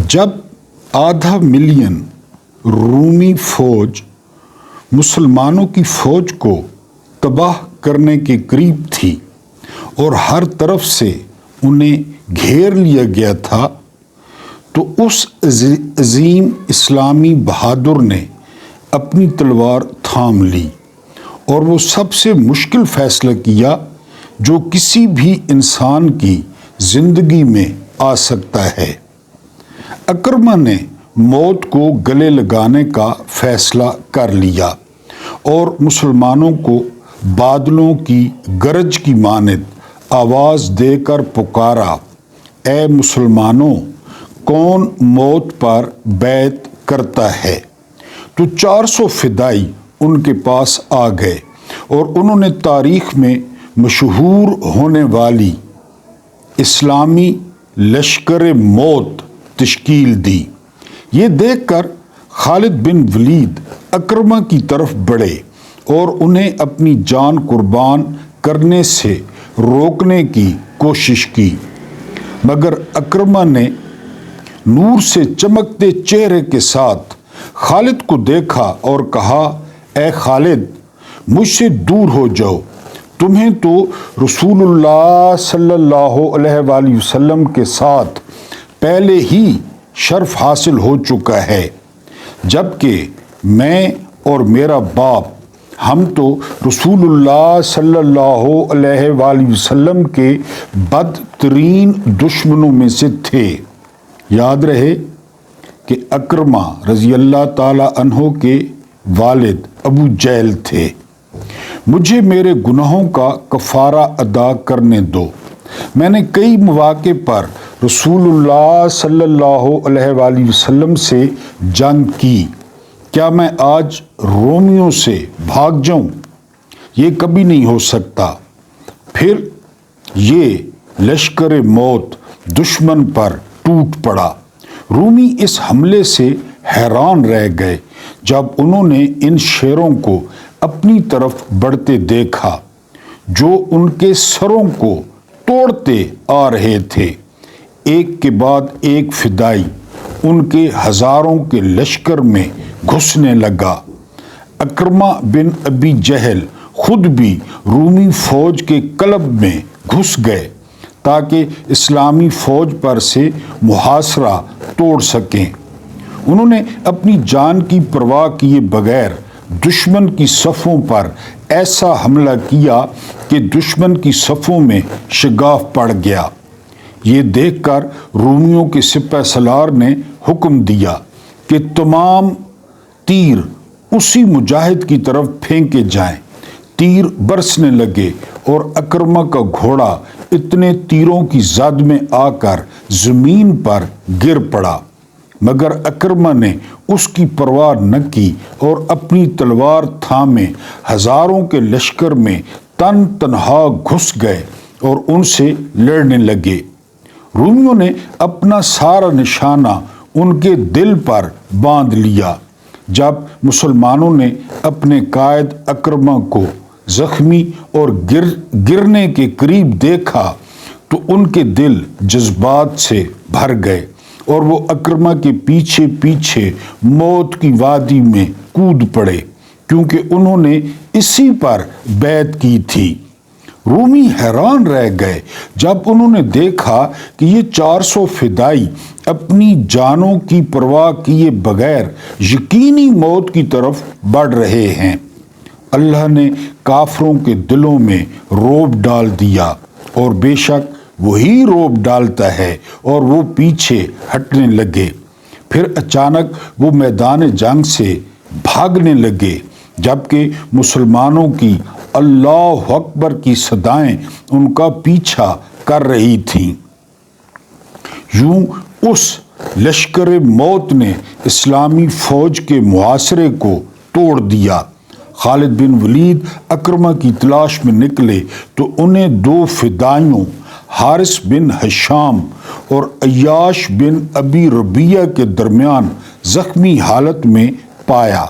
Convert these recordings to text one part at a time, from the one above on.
جب 0.5 ملین رومی فوج مسلمانوں کی فوج کو تباہ کرنے کے قریب تھی اور ہر طرف سے انہیں گھیر لیا گیا تھا، تو اس عظیم اسلامی بہادر نے اپنی تلوار تھام لی اور وہ سب سے مشکل فیصلہ کیا جو کسی بھی انسان کی زندگی میں آ سکتا ہے۔ اکرمہ نے موت کو گلے لگانے کا فیصلہ کر لیا اور مسلمانوں کو بادلوں کی گرج کی مانند آواز دے کر پکارا، اے مسلمانوں، کون موت پر بیعت کرتا ہے؟ تو 400 فدائی ان کے پاس آ گئے اور انہوں نے تاریخ میں مشہور ہونے والی اسلامی لشکر موت تشکیل دی۔ یہ دیکھ کر خالد بن ولید اکرمہ کی طرف بڑھے اور انہیں اپنی جان قربان کرنے سے روکنے کی کوشش کی، مگر اکرمہ نے نور سے چمکتے چہرے کے ساتھ خالد کو دیکھا اور کہا، اے خالد، مجھ سے دور ہو جاؤ، تمہیں تو رسول اللہ صلی اللہ علیہ وآلہ وسلم کے ساتھ پہلے ہی شرف حاصل ہو چکا ہے، جبکہ میں اور میرا باپ ہم تو رسول اللہ صلی اللہ علیہ وآلہ وسلم کے بدترین دشمنوں میں سے تھے۔ یاد رہے کہ اکرمہ رضی اللہ تعالی عنہ کے والد ابو جہل تھے۔ مجھے میرے گناہوں کا کفارہ ادا کرنے دو۔ میں نے کئی مواقع پر رسول اللہ صلی اللہ علیہ وآلہ وسلم سے جنگ کی، کیا میں آج رومیوں سے بھاگ جاؤں؟ یہ کبھی نہیں ہو سکتا۔ پھر یہ لشکر موت دشمن پر ٹوٹ پڑا۔ رومی اس حملے سے حیران رہ گئے جب انہوں نے ان شیروں کو اپنی طرف بڑھتے دیکھا جو ان کے سروں کو توڑتے آ رہے تھے۔ ایک کے بعد ایک فدائی ان کے ہزاروں کے لشکر میں گھسنے لگا۔ اکرمہ بن ابی جہل خود بھی رومی فوج کے قلب میں گھس گئے تاکہ اسلامی فوج پر سے محاصرہ توڑ سکیں۔ انہوں نے اپنی جان کی پرواہ کیے بغیر دشمن کی صفوں پر ایسا حملہ کیا کہ دشمن کی صفوں میں شگاف پڑ گیا۔ یہ دیکھ کر رومیوں کے سپہ سالار نے حکم دیا کہ تمام تیر اسی مجاہد کی طرف پھینکے جائیں۔ تیر برسنے لگے اور اکرمہ کا گھوڑا اتنے تیروں کی زد میں آ کر زمین پر گر پڑا، مگر اکرمہ نے اس کی پرواہ نہ کی اور اپنی تلوار تھامے ہزاروں کے لشکر میں تن تنہا گھس گئے اور ان سے لڑنے لگے۔ رومیوں نے اپنا سارا نشانہ ان کے دل پر باندھ لیا۔ جب مسلمانوں نے اپنے قائد اکرمہ کو زخمی اور گرنے کے قریب دیکھا تو ان کے دل جذبات سے بھر گئے اور وہ اکرمہ کے پیچھے پیچھے موت کی وادی میں کود پڑے، کیونکہ انہوں نے اسی پر بیعت کی تھی۔ رومی حیران رہ گئے جب انہوں نے دیکھا کہ یہ 400 فدائی اپنی جانوں کی پرواہ کیے بغیر یقینی موت کی طرف بڑھ رہے ہیں۔ اللہ نے کافروں کے دلوں میں رعب ڈال دیا، اور بے شک وہی رعب ڈالتا ہے، اور وہ پیچھے ہٹنے لگے۔ پھر اچانک وہ میدان جنگ سے بھاگنے لگے، جبکہ مسلمانوں کی اللہ اکبر کی صدائیں ان کا پیچھا کر رہی تھیں۔ یوں اس لشکر موت نے اسلامی فوج کے محاصرے کو توڑ دیا۔ خالد بن ولید اکرمہ کی تلاش میں نکلے تو انہیں 2 فدائیوں حارث بن ہشام اور عیاش بن ابی ربیعہ کے درمیان زخمی حالت میں پایا۔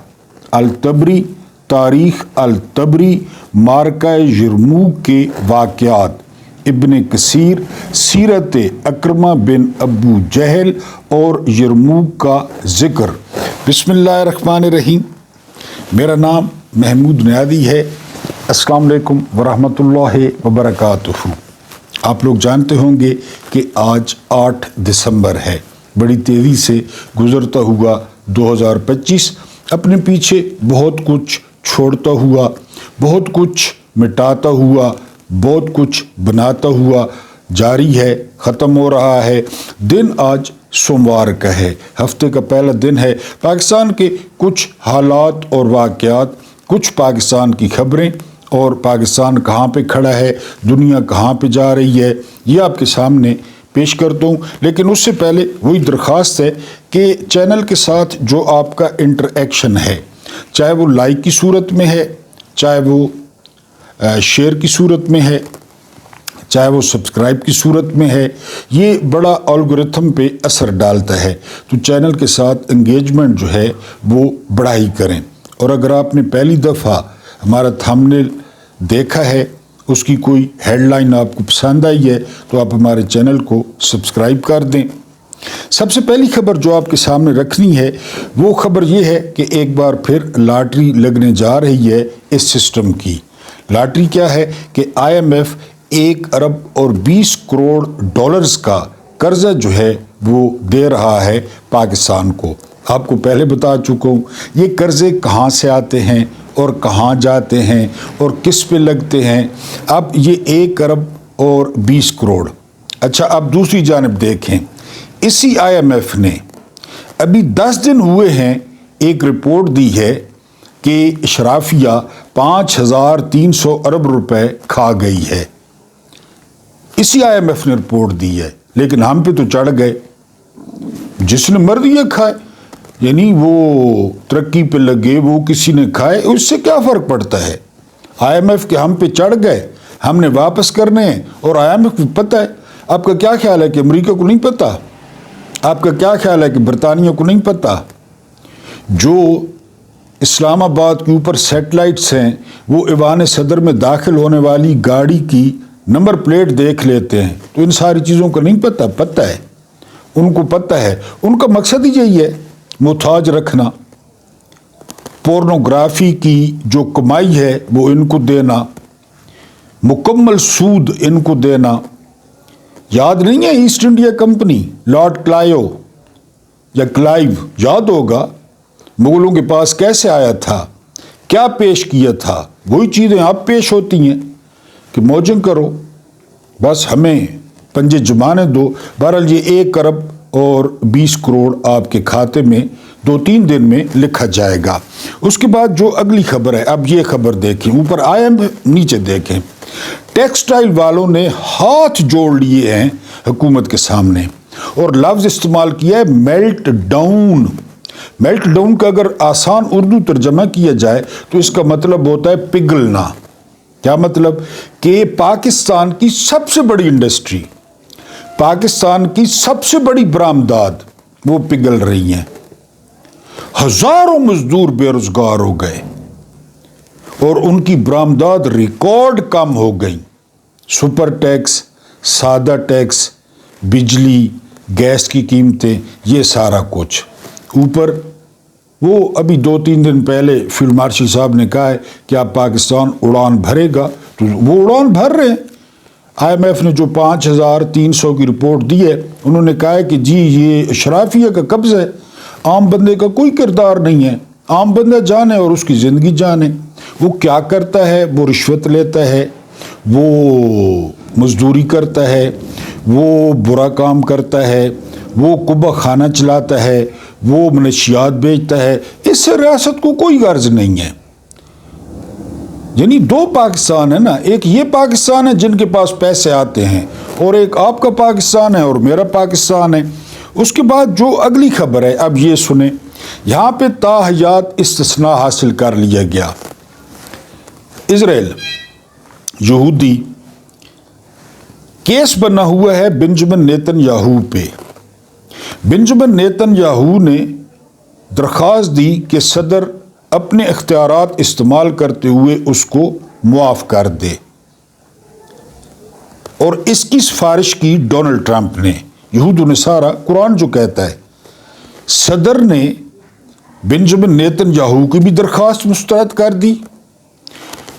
الطبری تاریخ الطبری معرکہ یرموک کے واقعات ابن کثیر سیرت اکرمہ بن ابو جہل اور یرموک کا ذکر۔ بسم اللہ الرحمن الرحیم۔ میرا نام محمود نیادی ہے۔ السلام علیکم ورحمۃ اللہ وبرکاتہ۔ آپ لوگ جانتے ہوں گے کہ آج 8 دسمبر ہے۔ بڑی تیزی سے گزرتا ہوا 2025 اپنے پیچھے بہت کچھ چھوڑتا ہوا، بہت کچھ مٹاتا ہوا، بہت کچھ بناتا ہوا جاری ہے، ختم ہو رہا ہے۔ دن آج سوموار کا ہے، ہفتے کا پہلا دن ہے۔ پاکستان کے کچھ حالات اور واقعات، کچھ پاکستان کی خبریں اور پاکستان کہاں پہ کھڑا ہے، دنیا کہاں پہ جا رہی ہے، یہ آپ کے سامنے پیش کرتا ہوں۔ لیکن اس سے پہلے وہی درخواست ہے کہ چینل کے ساتھ جو آپ کا انٹر-ایکشن ہے، چاہے وہ لائک کی صورت میں ہے، چاہے وہ شیئر کی صورت میں ہے، چاہے وہ سبسکرائب کی صورت میں ہے، یہ بڑا الگورتھم پہ اثر ڈالتا ہے۔ تو چینل کے ساتھ انگیجمنٹ جو ہے وہ بڑھائی کریں۔ اور اگر آپ نے پہلی دفعہ ہمارا تھمبنیل دیکھا ہے، اس کی کوئی ہیڈ لائن آپ کو پسند آئی ہے، تو آپ ہمارے چینل کو سبسکرائب کر دیں۔ سب سے پہلی خبر جو آپ کے سامنے رکھنی ہے وہ خبر یہ ہے کہ ایک بار پھر لاٹری لگنے جا رہی ہے اس سسٹم کی۔ لاٹری کیا ہے کہ IMF 1 ارب اور 20 کروڑ ڈالرز کا قرضہ جو ہے وہ دے رہا ہے پاکستان کو۔ آپ کو پہلے بتا چکا ہوں یہ قرضے کہاں سے آتے ہیں اور کہاں جاتے ہیں اور کس پہ لگتے ہیں۔ اب یہ 1 ارب اور 20 کروڑ۔ اچھا، اب دوسری جانب دیکھیں، اسی IMF نے ابھی 10 دن ہوئے ہیں ایک رپورٹ دی ہے کہ اشرافیہ 5300 ارب روپے کھا گئی ہے۔ اسی IMF نے رپورٹ دی ہے، لیکن ہم پہ تو چڑھ گئے، جس نے مرضی ہے کھائے، یعنی وہ ترقی پہ لگے، وہ کسی نے کھائے، اس سے کیا فرق پڑتا ہے۔ IMF کے ہم پہ چڑھ گئے، ہم نے واپس کرنے ہیں، اور IMF کو پتہ ہے۔ آپ کا کیا خیال ہے کہ امریکہ کو نہیں پتہ؟ آپ کا کیا خیال ہے کہ برطانیہ کو نہیں پتہ؟ جو اسلام آباد کے اوپر سیٹلائٹس ہیں وہ ایوان صدر میں داخل ہونے والی گاڑی کی نمبر پلیٹ دیکھ لیتے ہیں، تو ان ساری چیزوں کا نہیں پتہ؟ پتہ ہے، ان کو پتہ ہے۔ ان کا مقصد ہی یہی ہے، محتاج رکھنا، پورنوگرافی کی جو کمائی ہے وہ ان کو دینا، مکمل سود ان کو دینا۔ یاد نہیں ہے East India company, lord Clive یا کلائیو، یاد ہوگا، مغلوں کے پاس کیسے آیا تھا، کیا پیش کیا تھا؟ وہی چیزیں اب پیش ہوتی ہیں کہ موجنگ کرو، بس ہمیں پنجے جمانے دو۔ بہرحال یہ 1 ارب اور 20 کروڑ آپ کے کھاتے میں 2-3 دن میں لکھا جائے گا۔ اس کے بعد جو اگلی خبر ہے، اب یہ خبر دیکھیں، اوپر IMF نیچے دیکھیں۔ ٹیکسٹائل والوں نے ہاتھ جوڑ لیے ہیں حکومت کے سامنے اور لفظ استعمال کیا ہے میلٹ ڈاؤن۔ میلٹ ڈاؤن کا اگر آسان اردو ترجمہ کیا جائے تو اس کا مطلب ہوتا ہے پگھلنا۔ کیا مطلب؟ کہ پاکستان کی سب سے بڑی انڈسٹری، پاکستان کی سب سے بڑی برآمدات وہ پگھل رہی ہیں۔ ہزاروں مزدور بے روزگار ہو گئے اور ان کی برآمدات ریکارڈ کم ہو گئیں۔ سپر ٹیکس، سادہ ٹیکس، بجلی، گیس کی قیمتیں، یہ سارا کچھ اوپر۔ وہ ابھی 2-3 دن پہلے فیلڈ مارشل صاحب نے کہا ہے کہ اب پاکستان اڑان بھرے گا، تو وہ اڑان بھر رہے ہیں۔ IMF نے جو 5300 کی رپورٹ دی ہے، انہوں نے کہا ہے کہ جی یہ اشرافیہ کا قبضہ ہے، عام بندے کا کوئی کردار نہیں ہے، عام بندہ جانے اور اس کی زندگی جانے۔ وہ کیا کرتا ہے؟ وہ رشوت لیتا ہے، وہ مزدوری کرتا ہے، وہ برا کام کرتا ہے، وہ کبہ خانہ چلاتا ہے، وہ منشیات بیچتا ہے۔ اس سے ریاست کو کوئی غرض نہیں ہے۔ یعنی 2 پاکستان ہے نا، ایک یہ پاکستان ہے جن کے پاس پیسے آتے ہیں، اور ایک آپ کا پاکستان ہے اور میرا پاکستان ہے۔ اس کے بعد جو اگلی خبر ہے، اب یہ سنیں، یہاں پہ تاحیات استثناء حاصل کر لیا گیا۔ اسرائیل، یہودی، کیس بنا ہوا ہے بنجمن نیتن یاہو پہ۔ بنجمن نیتن یاہو نے درخواست دی کہ صدر اپنے اختیارات استعمال کرتے ہوئے اس کو معاف کر دے۔ اور اس کی سفارش کی ڈونلڈ ٹرمپ نے۔ یہود و نصارہ، قرآن جو کہتا ہے، صدر نے بنجمن نیتن یاہو کی بھی درخواست مسترد کر دی،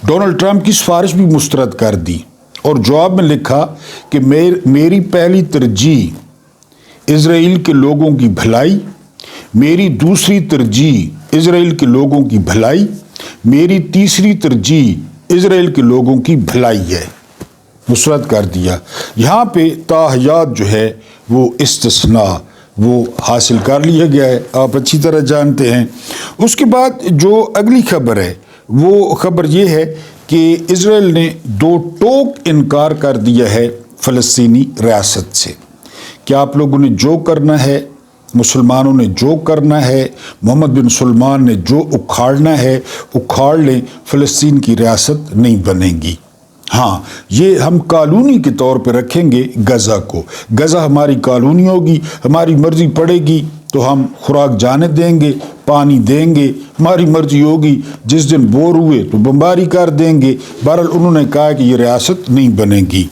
ڈونلڈ ٹرمپ کی سفارش بھی مسترد کر دی، اور جواب میں لکھا کہ میری پہلی ترجیح اسرائیل کے لوگوں کی بھلائی، میری دوسری ترجیح اسرائیل کے لوگوں کی بھلائی، میری تیسری ترجیح اسرائیل کے لوگوں کی بھلائی ہے، مسترد کر دیا۔ یہاں پہ تاحیات جو ہے وہ استثناء وہ حاصل کر لیا گیا ہے، آپ اچھی طرح جانتے ہیں۔ اس کے بعد جو اگلی خبر ہے وہ خبر یہ ہے کہ اسرائیل نے دو ٹوک انکار کر دیا ہے فلسطینی ریاست سے کہ آپ لوگوں نے جو کرنا ہے، مسلمانوں نے جو کرنا ہے، محمد بن سلمان نے جو اکھاڑنا ہے اکھاڑ لیں، فلسطین کی ریاست نہیں بنے گی۔ ہاں، یہ ہم کالونی کے طور پہ رکھیں گے غزہ کو، غزہ ہماری کالونی ہوگی، ہماری مرضی پڑے گی تو ہم خوراک جانے دیں گے، پانی دیں گے، ہماری مرضی ہوگی جس دن بور ہوئے تو بمباری کر دیں گے۔ بہرحال انہوں نے کہا کہ یہ ریاست نہیں بنے گی۔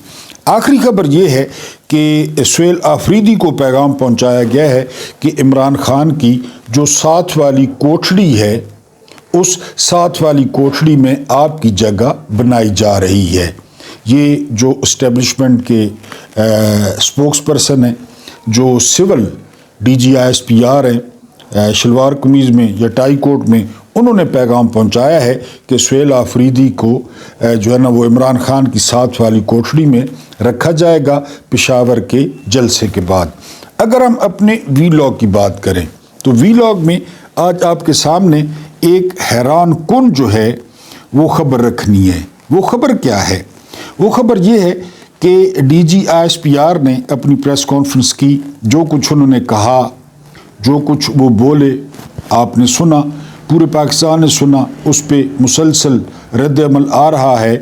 آخری خبر یہ ہے کہ سہیل آفریدی کو پیغام پہنچایا گیا ہے کہ عمران خان کی جو ساتھ والی کوٹھڑی ہے، اس ساتھ والی کوٹھڑی میں آپ کی جگہ بنائی جا رہی ہے۔ یہ جو اسٹیبلشمنٹ کے اسپوکس پرسن ہیں، جو civil D G I S P R ہیں، شلوار قمیض میں یا ٹائی کوٹ میں، انہوں نے پیغام پہنچایا ہے کہ سہیل آفریدی کو جو ہے نا وہ عمران خان کی ساتھ والی کوٹھڑی میں رکھا جائے گا پشاور کے جلسے کے بعد۔ اگر ہم اپنے وی لاگ کی بات کریں تو وی لاگ میں آج آپ کے سامنے ایک حیران کن جو ہے وہ خبر رکھنی ہے۔ وہ خبر کیا ہے؟ وہ خبر یہ ہے کہ D G I S P R نے اپنی پریس کانفرنس کی، جو کچھ انہوں نے کہا، جو کچھ وہ بولے، آپ نے سنا، پورے پاکستان نے سنا، اس پہ مسلسل رد عمل آ رہا ہے،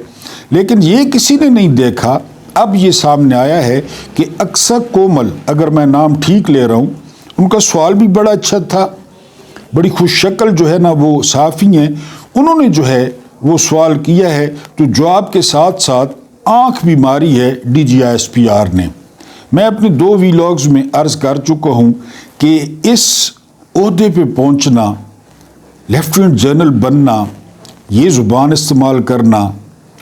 لیکن یہ کسی نے نہیں دیکھا۔ اب یہ سامنے آیا ہے کہ اقصی کومل، اگر میں نام ٹھیک لے رہا ہوں، ان کا سوال بھی بڑا اچھا تھا، بڑی خوش شکل جو ہے نا وہ صحافی ہیں، انہوں نے جو ہے وہ سوال کیا ہے تو جواب کے ساتھ ساتھ آنکھ بھی ماری ہے D G I S P R نے۔ میں اپنے دو وی لاگز میں عرض کر چکا ہوں کہ اس عہدے پہ پہنچنا، لیفٹیننٹ جنرل بننا، یہ زبان استعمال کرنا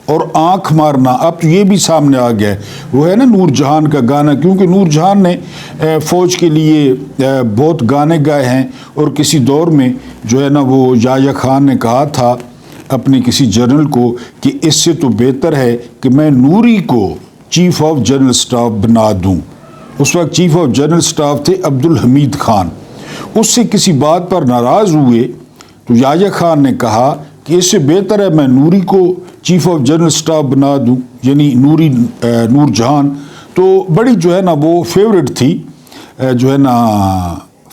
اور آنکھ مارنا، اب تو یہ بھی سامنے آ گیا ہے۔ وہ ہے نا نور جہان کا گانا، کیونکہ نور جہان نے فوج کے لیے بہت گانے گائے ہیں، اور کسی دور میں جو ہے نا وہ یحییٰ خان نے کہا تھا اپنے کسی جنرل کو کہ اس سے تو بہتر ہے کہ میں نوری کو چیف آف جنرل سٹاف بنا دوں۔ اس وقت چیف آف جنرل سٹاف تھے عبدالحمید خان۔ اس سے کسی بات پر ناراض ہوئے تو یحییٰ خان نے کہا کہ اس سے بہتر ہے میں نوری کو چیف آف جنرل سٹاف بنا دوں، یعنی نور جہان تو بڑی جو ہے نا وہ فیورٹ تھی جو ہے نا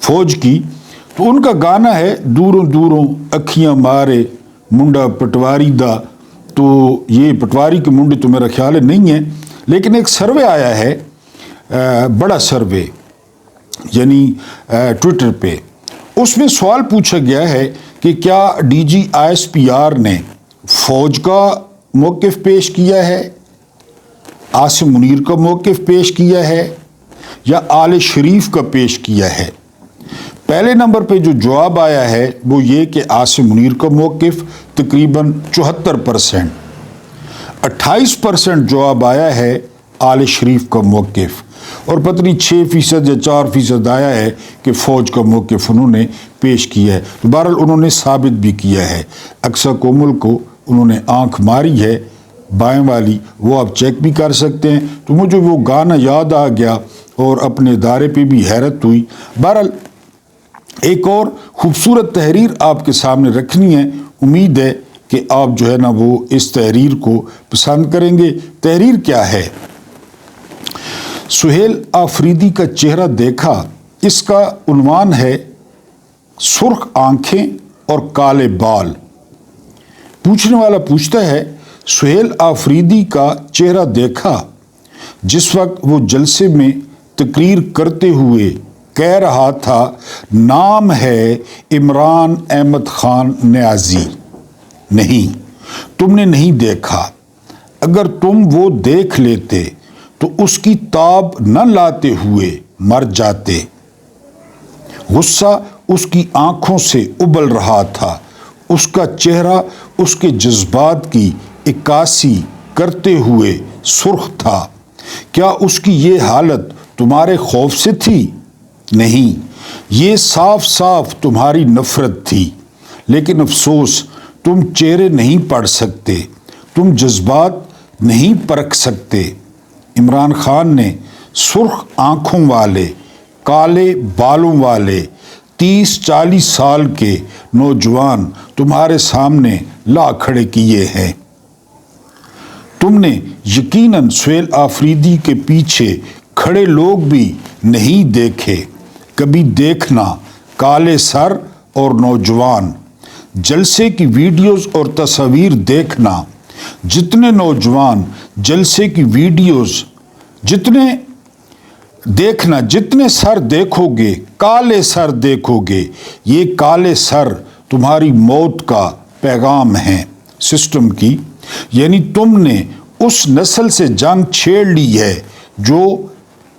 فوج کی۔ تو ان کا گانا ہے دوروں دوروں اکھیاں مارے منڈا پٹواری دا، تو یہ پٹواری کے منڈے تو میرا خیال ہے نہیں ہے، لیکن ایک سروے آیا ہے، بڑا سروے، یعنی ٹویٹر پہ، اس میں سوال پوچھا گیا ہے کہ کیا D G I S P R نے فوج کا موقف پیش کیا ہے، عاصم منیر کا موقف پیش کیا ہے، یا آل شریف کا پیش کیا ہے؟ پہلے نمبر پہ جو جواب آیا ہے وہ یہ کہ عاصم منیر کا موقف تقریباً 74%، 28% جواب آیا ہے آل شریف کا موقف، اور پتہ نہیں 6% یا 4% آیا ہے کہ فوج کا موقف انہوں نے پیش کیا ہے۔ تو بہرحال انہوں نے ثابت بھی کیا ہے، اقصی کومل کو انہوں نے آنکھ ماری ہے بائیں والی، وہ آپ چیک بھی کر سکتے ہیں۔ تو مجھے وہ گانا یاد آ گیا اور اپنے ادارے پہ بھی حیرت ہوئی۔ بہرحال ایک اور خوبصورت تحریر آپ کے سامنے رکھنی ہے، امید ہے کہ آپ جو ہے نا وہ اس تحریر کو پسند کریں گے۔ تحریر کیا ہے؟ سہیل آفریدی کا چہرہ دیکھا، اس کا عنوان ہے سرخ آنکھیں اور کالے بال۔ پوچھنے والا پوچھتا ہے سہیل آفریدی کا چہرہ دیکھا جس وقت وہ جلسے میں تقریر کرتے ہوئے کہہ رہا تھا نام ہے عمران احمد خان نیازی؟ نہیں، تم نے نہیں دیکھا۔ اگر تم وہ دیکھ لیتے تو اس کی تاب نہ لاتے ہوئے مر جاتے۔ غصہ اس کی آنکھوں سے ابل رہا تھا، اس کا چہرہ اس کے جذبات کی عکاسی کرتے ہوئے سرخ تھا۔ کیا اس کی یہ حالت تمہارے خوف سے تھی؟ نہیں، یہ صاف صاف تمہاری نفرت تھی۔ لیکن افسوس، تم چہرے نہیں پڑھ سکتے، تم جذبات نہیں پرکھ سکتے۔ عمران خان نے سرخ آنکھوں والے، کالے بالوں والے 30-40 سال کے نوجوان تمہارے سامنے لا کھڑے کیے ہیں۔ تم نے یقیناً سہیل آفریدی کے پیچھے کھڑے لوگ بھی نہیں دیکھے۔ کبھی دیکھنا کالے سر اور نوجوان۔ جلسے کی ویڈیوز اور تصاویر دیکھنا۔ جتنے نوجوان جلسے کی ویڈیوز جتنے سر دیکھو گے، کالے سر دیکھو گے، یہ کالے سر تمہاری موت کا پیغام ہے سسٹم کی۔ یعنی تم نے اس نسل سے جنگ چھیڑ لی ہے جو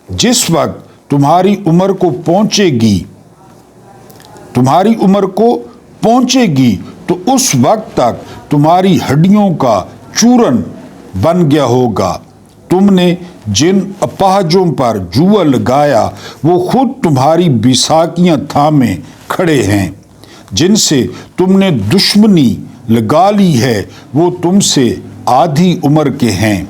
جس وقت تمہاری عمر کو پہنچے گی تو اس وقت تک تمہاری ہڈیوں کا چورن بن گیا ہوگا۔ تم نے جن اپاہجوں پر جوا لگایا وہ خود تمہاری بیساکھیاں تھامے کھڑے ہیں۔ جن سے تم نے دشمنی لگا لی ہے وہ تم سے آدھی عمر کے ہیں۔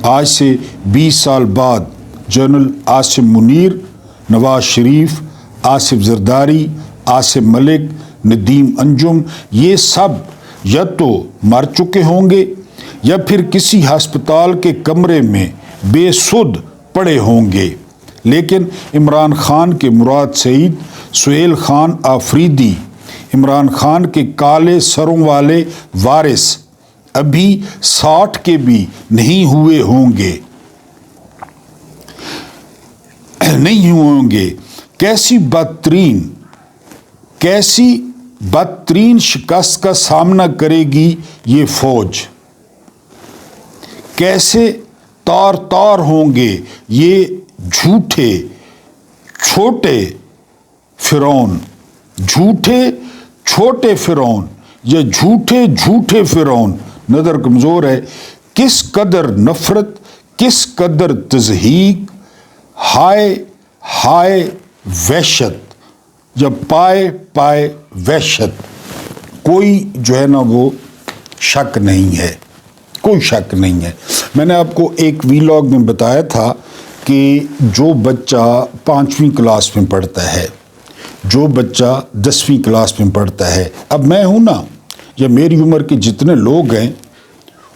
آج سے 20 سال بعد جنرل عاصم منیر، نواز شریف، آصف زرداری، عاصم ملک، ندیم انجم، یہ سب یا تو مر چکے ہوں گے یا پھر کسی ہسپتال کے کمرے میں بے سدھ پڑے ہوں گے۔ لیکن عمران خان کے مراد سعید، سہیل خان آفریدی، عمران خان کے کالے سروں والے وارث ابھی 60 کے بھی نہیں ہوئے ہوں گے۔ کیسی بدترین شکست کا سامنا کرے گی یہ فوج؟ کیسے تار تار ہوں گے یہ جھوٹے چھوٹے فرعون یا جھوٹے فرعون؟ نظر کمزور ہے۔ کس قدر نفرت، کس قدر تضحیک، ہائے وحشت یا پائے وحشت، کوئی جو ہے نا وہ شک نہیں ہے، کوئی شک نہیں ہے۔ میں نے آپ کو ایک ویلاگ میں بتایا تھا کہ جو بچہ 5ویں کلاس میں پڑھتا ہے، جو بچہ 10ویں کلاس میں پڑھتا ہے، اب میں ہوں نا یا میری عمر کے جتنے لوگ ہیں،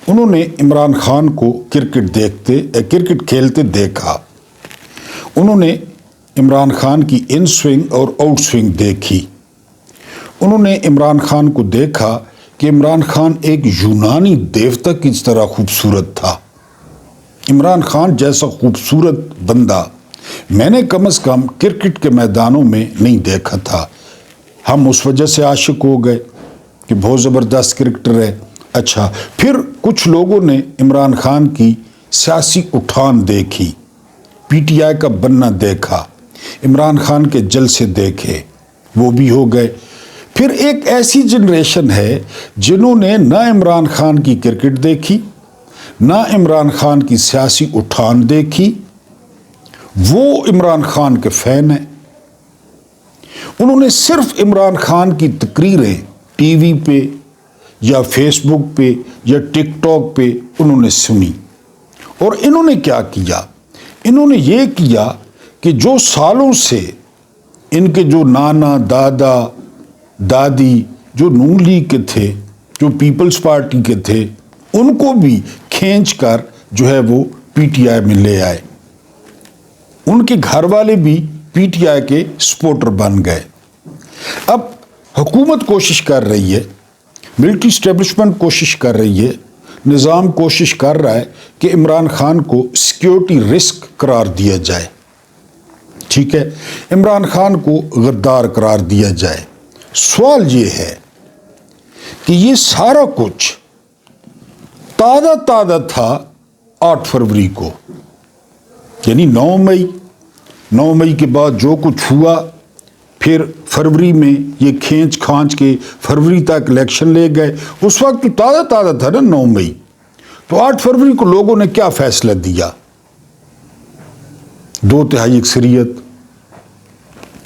انہوں نے عمران خان کو کرکٹ کھیلتے دیکھا، انہوں نے عمران خان کی ان سوئنگ اور آؤٹ سوئنگ دیکھی، انہوں نے عمران خان کو دیکھا کہ عمران خان ایک یونانی دیوتا کی طرح خوبصورت تھا۔ عمران خان جیسا خوبصورت بندہ میں نے کم از کم کرکٹ کے میدانوں میں نہیں دیکھا تھا۔ ہم اس وجہ سے عاشق ہو گئے کہ بہت زبردست کرکٹر ہے۔ اچھا، پھر کچھ لوگوں نے عمران خان کی سیاسی اٹھان دیکھی، پی ٹی آئی کا بننا دیکھا، عمران خان کے جلسے دیکھے، وہ بھی ہو گئے۔ پھر ایک ایسی جنریشن ہے جنہوں نے نہ عمران خان کی کرکٹ دیکھی، نہ عمران خان کی سیاسی اٹھان دیکھی، وہ عمران خان کے فین ہیں۔ انہوں نے صرف عمران خان کی تقریریں ٹی وی پہ یا فیس بک پہ یا ٹک ٹاک پہ انہوں نے سنی، اور انہوں نے کیا کیا؟ انہوں نے یہ کیا کہ جو سالوں سے ان کے جو نانا دادا دادی جو نون لیگ کے تھے، جو پیپلز پارٹی کے تھے، ان کو بھی کھینچ کر جو ہے وہ پی ٹی آئی میں لے آئے۔ ان کے گھر والے بھی پی ٹی آئی کے سپورٹر بن گئے۔ اب حکومت کوشش کر رہی ہے، ملٹری اسٹیبلشمنٹ کوشش کر رہی ہے، نظام کوشش کر رہا ہے کہ عمران خان کو سیکیورٹی رسک قرار دیا جائے، ٹھیک ہے، عمران خان کو غدار قرار دیا جائے۔ سوال یہ ہے کہ یہ سارا کچھ تازہ تھا 8 فروری کو، یعنی 9 مئی کے بعد جو کچھ ہوا، پھر فروری میں یہ کھینچ کھانچ کے فروری تک الیکشن لے گئے. اس وقت تو تازہ تھا نا 9 مئی. تو 8 فروری کو لوگوں نے کیا فیصلہ دیا؟ 2/3 اکثریت،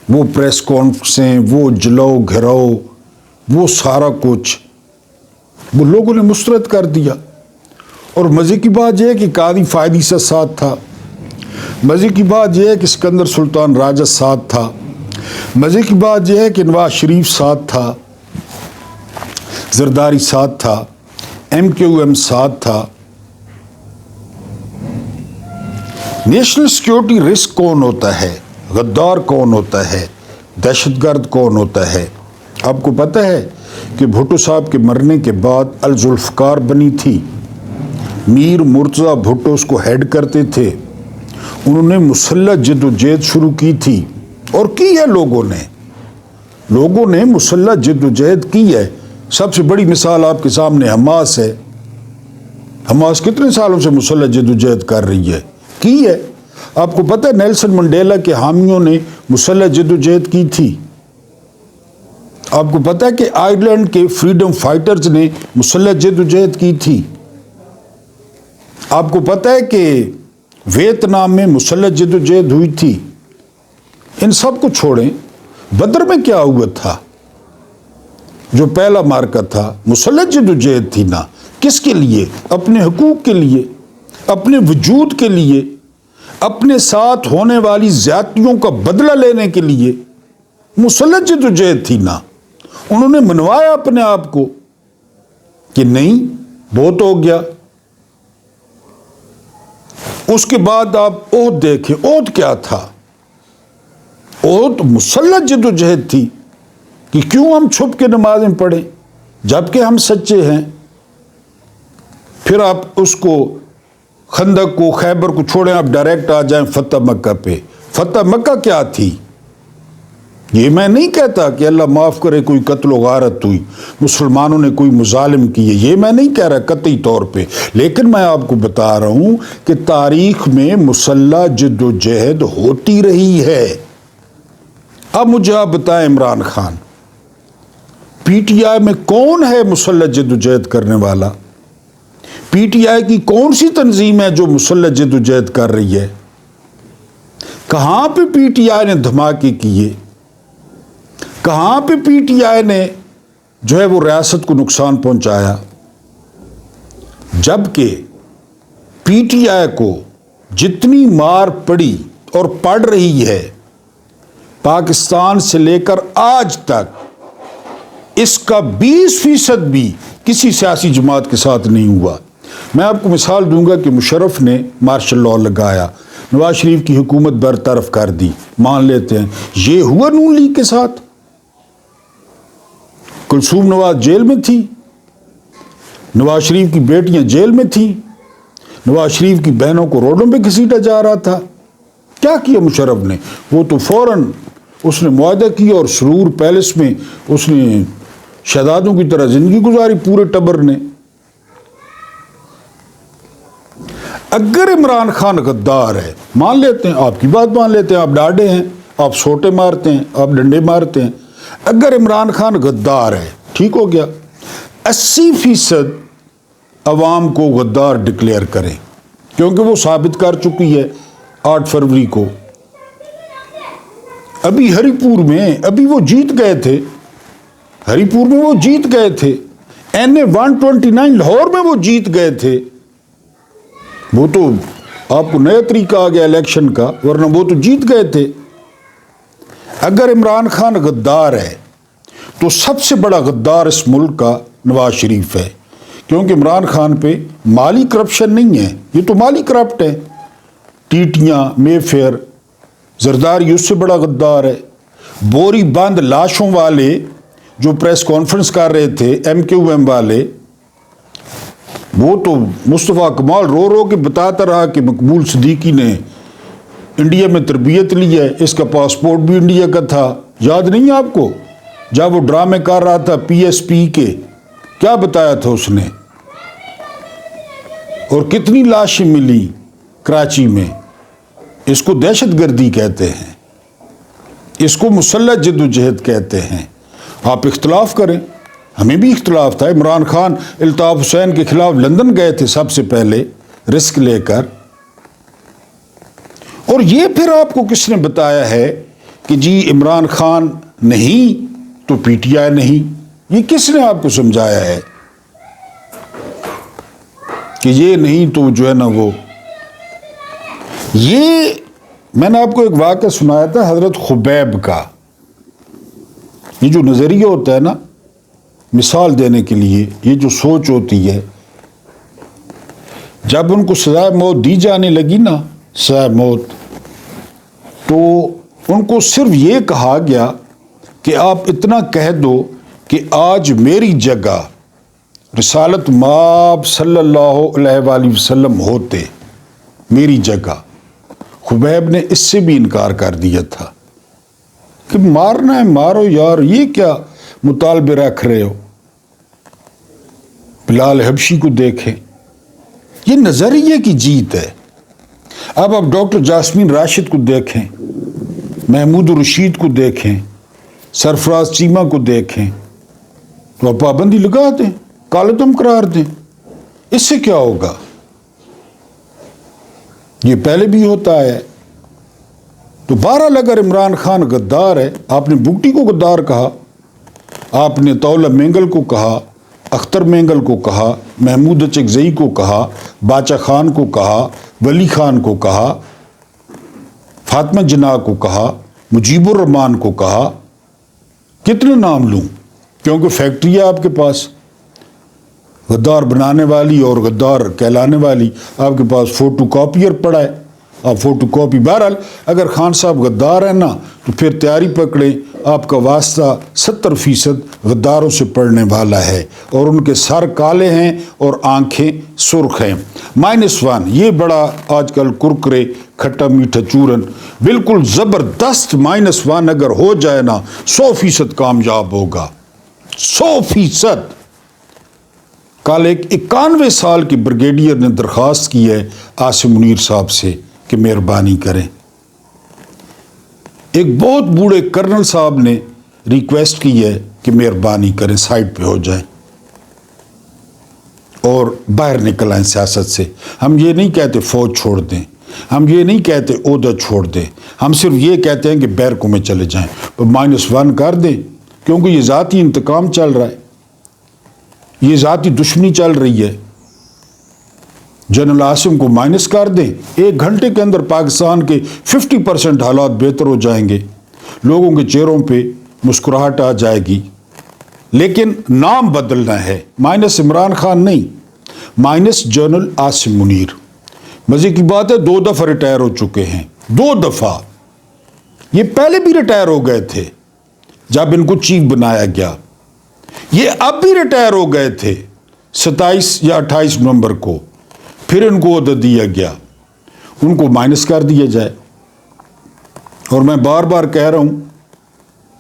وہ پریس کانفرنسیں، وہ جلاؤ گھراؤ، وہ سارا کچھ وہ لوگوں نے مسترد کر دیا. اور مزے کی بات یہ ہے کہ قاضی فائدی سے ساتھ تھا. مزے کی بات یہ ہے کہ سکندر سلطان راجہ ساتھ تھا. مزے کی بات یہ ہے کہ نواز شریف ساتھ تھا، زرداری ساتھ تھا، MQM ساتھ تھا. نیشنل سیکیورٹی رسک کون ہوتا ہے؟ غدار کون ہوتا ہے؟ دہشت گرد کون ہوتا ہے؟ آپ کو پتہ ہے کہ بھٹو صاحب کے مرنے کے بعد الذوالفقار بنی تھی. میر مرتضی بھٹو اس کو ہیڈ کرتے تھے. انہوں نے مسلح جد و جہد شروع کی تھی اور کی ہے. لوگوں نے مسلح جد و جہد کی ہے. سب سے بڑی مثال آپ کے سامنے حماس ہے. حماس کتنے سالوں سے مسلح جد و جہد کر رہی ہے؟ کی ہے. آپ کو پتہ ہے نیلسن منڈیلا کے حامیوں نے مسلح جد و جہد کی تھی. آپ کو پتہ ہے کہ آئرلینڈ کے فریڈم فائٹرز نے مسلح جد و جہد کی تھی. آپ کو پتہ ہے کہ ویتنام میں مسلح جد و جہد ہوئی تھی. ان سب کو چھوڑیں، بدر میں کیا ہوا تھا؟ جو پہلا مارکا تھا مسلح جد و جہد تھی نا. کس کے لیے؟ اپنے حقوق کے لیے، اپنے وجود کے لیے، اپنے ساتھ ہونے والی زیادتیوں کا بدلہ لینے کے لیے مسلح جد و جہد تھی نا. انہوں نے منوایا اپنے آپ کو کہ نہیں بہت ہو گیا. اس کے بعد آپ عہد دیکھیں. عہد کیا تھا؟ عہد مسلح جد و جہد تھی کہ کیوں ہم چھپ کے نمازیں پڑھیں جبکہ ہم سچے ہیں. پھر آپ اس کو خندق کو، خیبر کو چھوڑیں، آپ ڈائریکٹ آ جائیں فتح مکہ پہ. فتح مکہ کیا تھی؟ یہ میں نہیں کہتا کہ اللہ معاف کرے کوئی قتل و غارت ہوئی، مسلمانوں نے کوئی مظالم کیے، یہ میں نہیں کہہ رہا قطعی طور پہ. لیکن میں آپ کو بتا رہا ہوں کہ تاریخ میں مسلح جد و جہد ہوتی رہی ہے. اب مجھے آپ بتائیں عمران خان، PTI میں کون ہے مسلح جد و جہد کرنے والا؟ PTI کی کون سی تنظیم ہے جو مسلح جد و جہد کر رہی ہے؟ کہاں پہ PTI نے دھماکے کیے؟ کہاں پہ PTI نے جو ہے وہ ریاست کو نقصان پہنچایا؟ جبکہ PTI کو جتنی مار پڑی اور پڑ رہی ہے پاکستان سے لے کر آج تک، اس کا 20% بھی کسی سیاسی جماعت کے ساتھ نہیں ہوا. میں آپ کو مثال دوں گا کہ مشرف نے مارشل لاء لگایا، نواز شریف کی حکومت برطرف کر دی، مان لیتے ہیں. یہ ہوا نون لیگ کے ساتھ. کلثوم نواز جیل میں تھی، نواز شریف کی بیٹیاں جیل میں تھیں، نواز شریف کی بہنوں کو روڈوں پہ گھسیٹا جا رہا تھا. کیا کیا مشرف نے؟ وہ تو فوراً اس نے معاہدہ کیا اور سرور پیلس میں اس نے شہزادوں کی طرح زندگی گزاری پورے ٹبر نے. اگر عمران خان غدار ہے، مان لیتے ہیں، آپ کی بات مان لیتے ہیں، آپ ڈاڈے ہیں، آپ سوٹے مارتے ہیں، آپ ڈنڈے مارتے ہیں. اگر عمران خان غدار ہے، ٹھیک ہو گیا، 80% عوام کو غدار ڈکلیئر کریں، کیونکہ وہ ثابت کر چکی ہے 8 فروری کو. ابھی ہری پور میں ابھی وہ جیت گئے تھے، ہری پور میں وہ جیت گئے تھے، NA 129 لاہور میں وہ جیت گئے تھے. وہ تو آپ کو نیا طریقہ آ گیا الیکشن کا، ورنہ وہ تو جیت گئے تھے. اگر عمران خان غدار ہے تو سب سے بڑا غدار اس ملک کا نواز شریف ہے، کیونکہ عمران خان پہ مالی کرپشن نہیں ہے، یہ تو مالی کرپٹ ہے. ٹیٹیاں، مے فیئر، زرداری اس سے بڑا غدار ہے. بوری بند لاشوں والے جو پریس کانفرنس کر رہے تھے MQM والے، وہ تو مصطفیٰ کمال رو رو کے بتاتا رہا کہ مقبول صدیقی نے انڈیا میں تربیت لی ہے، اس کا پاسپورٹ بھی انڈیا کا تھا. یاد نہیں ہے آپ کو؟ جب وہ ڈرامے کر رہا تھا PSP کے، کیا بتایا تھا اس نے؟ اور کتنی لاشیں ملی کراچی میں. اس کو دہشت گردی کہتے ہیں، اس کو مسلح جد و جہد کہتے ہیں۔ آپ اختلاف کریں، ہمیں بھی اختلاف تھا۔ عمران خان الطاف حسین کے خلاف لندن گئے تھے سب سے پہلے رسک لے کر، اور یہ پھر آپ کو کس نے بتایا ہے کہ جی عمران خان نہیں تو پی ٹی آئی نہیں؟ یہ کس نے آپ کو سمجھایا ہے کہ یہ نہیں تو جو ہے نا وہ؟ یہ میں نے آپ کو ایک واقعہ سنایا تھا حضرت خبیب کا۔ یہ جو نظریہ ہوتا ہے نا مثال دینے کے لیے، یہ جو سوچ ہوتی ہے، جب ان کو سزائے موت دی جانے لگی نا، سزائے موت، تو ان کو صرف یہ کہا گیا کہ آپ اتنا کہہ دو کہ آج میری جگہ رسالت مآب صلی اللہ علیہ وآلہ وسلم ہوتے، میری جگہ۔ خبیب نے اس سے بھی انکار کر دیا تھا کہ مارنا ہے مارو یار، یہ کیا مطالبے رکھ رہے ہو؟ بلال حبشی کو دیکھیں، یہ نظریے کی جیت ہے۔ اب آپ ڈاکٹر جاسمین راشد کو دیکھیں، محمود رشید کو دیکھیں، سرفراز چیمہ کو دیکھیں، تو آپ پابندی لگا دیں، کالعدم قرار دیں، اس سے کیا ہوگا؟ یہ پہلے بھی ہوتا ہے۔ تو بہرحال اگر عمران خان غدار ہے، آپ نے بگٹی کو غدار کہا، آپ نے طولہ مینگل کو کہا، اختر مینگل کو کہا، محمود اچکزئی کو کہا، باچا خان کو کہا، ولی خان کو کہا، فاطمہ جناح کو کہا، مجیب الرحمان کو کہا، کتنے نام لوں؟ کیونکہ فیکٹری ہے آپ کے پاس غدار بنانے والی اور غدار کہلانے والی، آپ کے پاس فوٹو کاپیئر پڑا ہے، آپ فوٹو کاپی۔ بہرحال اگر خان صاحب غدار ہیں نا تو پھر تیاری پکڑیں، آپ کا واسطہ 70% غداروں سے پڑنے والا ہے، اور ان کے سر کالے ہیں اور آنکھیں سرخ ہیں۔ -1، یہ بڑا آج کل کرکرے کھٹا میٹھا چورن، بالکل زبردست -1 اگر ہو جائے نا 100% کامیاب ہوگا، 100%۔ کل ایک 91 سال کی بریگیڈیئر نے درخواست کی ہے عاصم منیر صاحب سے کہ مہربانی کریں۔ ایک بہت بوڑھے کرنل صاحب نے ریکویسٹ کی ہے کہ مہربانی کریں سائٹ پہ ہو جائیں اور باہر نکل آئیں سیاست سے۔ ہم یہ نہیں کہتے فوج چھوڑ دیں، ہم یہ نہیں کہتے عہدہ چھوڑ دیں، ہم صرف یہ کہتے ہیں کہ بیرکوں میں چلے جائیں، -1 کر دیں، کیونکہ یہ ذاتی انتقام چل رہا ہے، یہ ذاتی دشمنی چل رہی ہے۔ جنرل عاصم کو مائنس کر دیں، 1 گھنٹے کے اندر پاکستان کے 50% حالات بہتر ہو جائیں گے، لوگوں کے چہروں پہ مسکراہٹ آ جائے گی۔ لیکن نام بدلنا ہے، مائنس عمران خان نہیں، مائنس جنرل عاصم منیر۔ مزے کی بات ہے 2 دفعہ ریٹائر ہو چکے ہیں، 2 دفعہ۔ یہ پہلے بھی ریٹائر ہو گئے تھے جب ان کو چیف بنایا گیا، یہ اب بھی ریٹائر ہو گئے تھے 27 یا 28 نومبر کو، پھر ان کو عہدہ دیا گیا، ان کو مائنس کر دیا جائے۔ اور میں بار بار کہہ رہا ہوں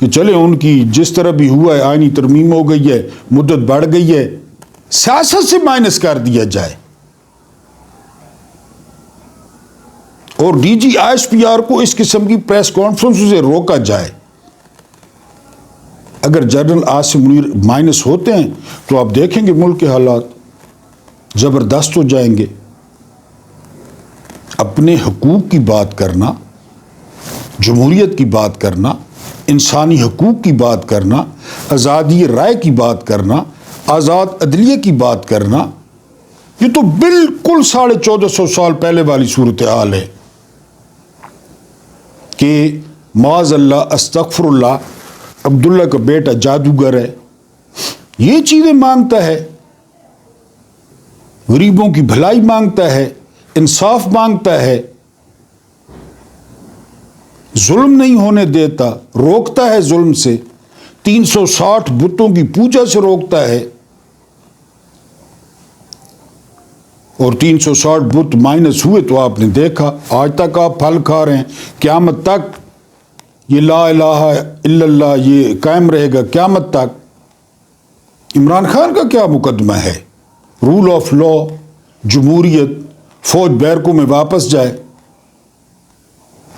کہ چلے ان کی جس طرح بھی ہوا ہے، آئینی ترمیم ہو گئی ہے، مدت بڑھ گئی ہے، سیاست سے مائنس کر دیا جائے، اور ڈی جی ISPR کو اس قسم کی پریس کانفرنس سے روکا جائے۔ اگر جنرل عاصم منیر مائنس ہوتے ہیں تو آپ دیکھیں گے ملک کے حالات زبردست ہو جائیں گے۔ اپنے حقوق کی بات کرنا، جمہوریت کی بات کرنا، انسانی حقوق کی بات کرنا، آزادی رائے کی بات کرنا، آزاد عدلیہ کی بات کرنا، یہ تو بالکل 1450 سال پہلے والی صورتحال ہے کہ معاذ اللہ استغفر اللہ عبداللہ کا بیٹا جادوگر ہے، یہ چیزیں مانگتا ہے، غریبوں کی بھلائی مانگتا ہے، انصاف مانگتا ہے، ظلم نہیں ہونے دیتا، روکتا ہے ظلم سے، 360 بتوں کی پوجا سے روکتا ہے، اور 360 بت مائنس ہوئے تو آپ نے دیکھا، آج تک آپ پھل کھا رہے ہیں، قیامت تک یہ لا الہ الا اللہ یہ قائم رہے گا قیامت تک۔ عمران خان کا کیا مقدمہ ہے؟ رول آف لا، جمہوریت، فوج بیرکوں میں واپس جائے،